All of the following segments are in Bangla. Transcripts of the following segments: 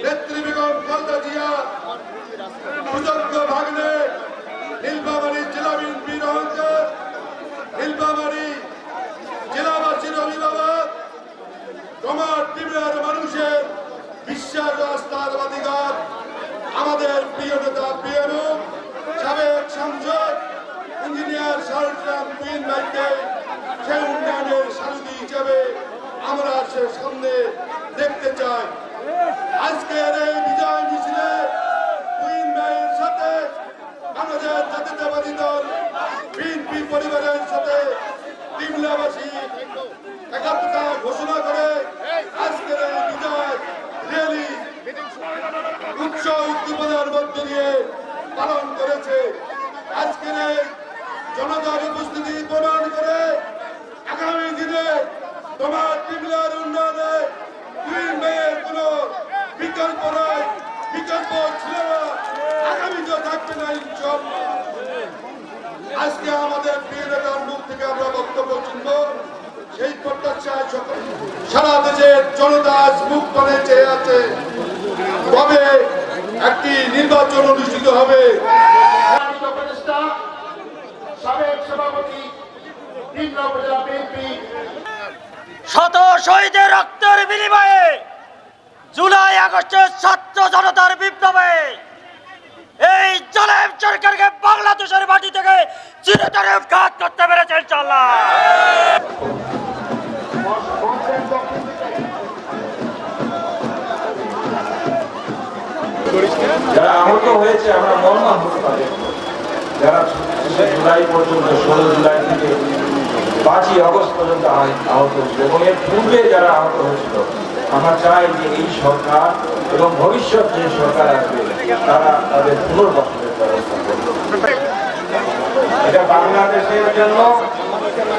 নেত্রী বেগম খালেদা জিয়া সুযোগ্য ভাগ্নে নীলফামারী জেলা বিএনপির অহংকার, নীলফামারী জেলাবাসীর অভিভাবক, তোমার ত্রিপুরার মানুষের বিশ্বাস ও আস্থার অধিকার, আমাদের প্রিয় নেতা পিএনও সাবেক সাংসদ ইঞ্জিনিয়ার শাহরুখ তুহিন ভাইকে সেই উন্নয়নের সারথি হিসেবে আমরা সে সামনে দেখতে চাই। আজকের এই বিজয় মিছিলে তুহিন ভাইয়ের সাথে আমাদের জাতীয়তাবাদী দল বিএনপি পরিবারের সাথে ত্রিপুরাবাসী একাত্মতা ঘোষণা করে আজকের এই বিজয় র্যালি উৎসব উদ্দীপনার মধ্য দিয়ে পালন করেছে। আজকের এই জনতার উপস্থিতি প্রমাণ করে আগামী দিনে তোমার ত্রিপুরার উন্নয়নে তুহিন ভাইয়ের কোন বিকল্প নয়, বিকল্প ছিল না, আগামীতেও থাকবে না ইনশাআল্লাহ। আজকে আমাদের প্রিয় নেতার মুখ থেকে আমরা বক্তব্য শুনব, সেই প্রত্যাশায় সারা দেশের জনতা মুখ করে চেয়ে আছে কবে একটি নির্বাচন অনুষ্ঠিত হবে। সাবেক সভাপতি উপজেলা বিএনপি শত শহীদের রক্তের বিনিময়ে জুলাই আগস্টের ছাত্র জনতার বিপ্লবে এই জালেম সরকারকে বাংলাদেশের মাটি থেকে চিরতরে উৎখাত করতে পেরেছে ইনশাআল্লাহ। যারা আহত হয়েছে আমরা মর্মাহত তাদের, যারা জুলাই পর্যন্ত 16 জুলাই থেকে 5ই আগস্ট পর্যন্ত আহত হয়েছিল এবং এর পূর্বে যারা আহত হয়েছিল, আমরা চাই যে এই সরকার এবং ভবিষ্যৎ যে সরকার আসবে তারা তাদের পুনর্বাসনের ব্যবস্থা করবে। এটা বাংলাদেশের জন্য,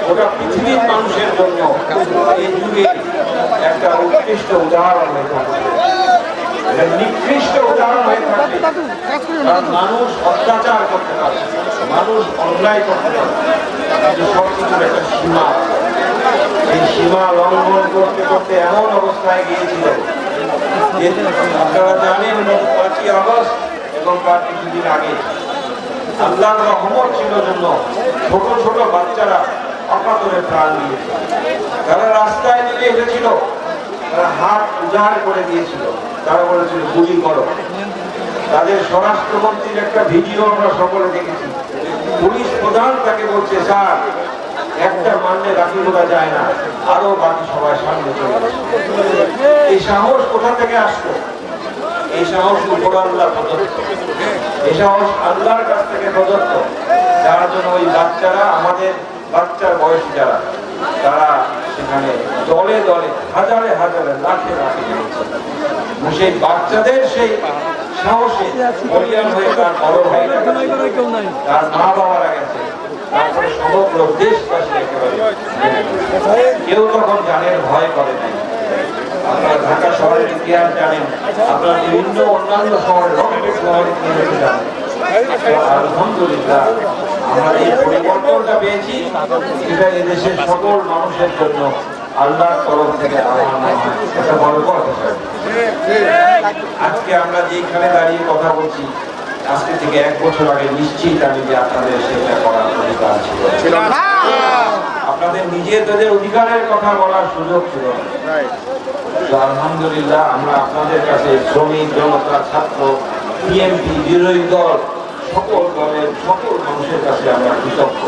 গোটা পৃথিবীর মানুষের জন্য এই যুগে একটা উৎকৃষ্ট উদাহরণ হয়ে থাকবে, নিকৃষ্ট উদাহরণ হয়ে থাকবে। কারণ মানুষ অত্যাচার করতে পারে, মানুষ অন্যায় করতে পারে, কিন্তু সবকিছুর একটা সীমা, এই সীমা লঙ্ঘন করতে করতে এমন অবস্থায় গিয়েছিল যে আপনারা জানেন 5ই আগস্ট এবং তার কিছুদিন আগে আল্লাহর রহমত ছিল জন্য ছোট ছোট বাচ্চারা অকাতরে প্রাণ দিয়েছে। তারা রাস্তায় নেমে এসেছিল, তারা হাত উজাড় করে দিয়েছিল, তারা বলেছিল গুলি করো। তাদের স্বরাষ্ট্রমন্ত্রীর একটা ভিডিও আমরা সকলে দেখেছি, পুলিশ প্রধান তাকে বলছে স্যার একটা মানলে রাখি বোঝা যায় না, আরো বাকি সবাই সামনে চলে আসে। এই সাহস কোথা থেকে আসলো? এই সাহস উপর আল্লাহ প্রদত্ত, এই সাহস আল্লাহর কাছ থেকে প্রদত্ত, যার জন্য ওই বাচ্চারা, আমাদের বাচ্চার বয়সী যারা, তারা সেখানে দলে দলে হাজারে হাজারে লাখে লাখে সেই বাচ্চাদের সেই সাহসে বলিয়ান হয়ে তার বড় ভাই, তার মা বাবারা গেছে, তারপরে সমগ্র দেশবাসী একেবারে কেউ তখন জানেন ভয় করে নাই। আপনারা ঢাকা শহরের ইতিহাস জানেন, আপনারা বিভিন্ন অন্যান্য শহরের শহরের ইতিহাস জানেন। আলহামদুলিল্লাহ আমরা এই পরিবর্তনটা পেয়েছি, এটা এদেশের সকল মানুষের জন্য আল্লাহর তরফ থেকে একটা বড় কথা। আজকে আমরা যেখানে দাঁড়িয়ে কথা বলছি, আজকে থেকে 1 বছর আগে নিশ্চিত আমি যে আপনাদের সেটা করার অধিকার ছিল না, আপনাদের নিজেদের অধিকারের কথা বলার সুযোগ ছিল না। আলহামদুলিল্লাহ আমরা আপনাদের কাছে শ্রমিক জনতা, ছাত্র, বিএনপি, বিরোধী দল, সকল দলের সকল মানুষের কাছে আমরা কৃতজ্ঞ।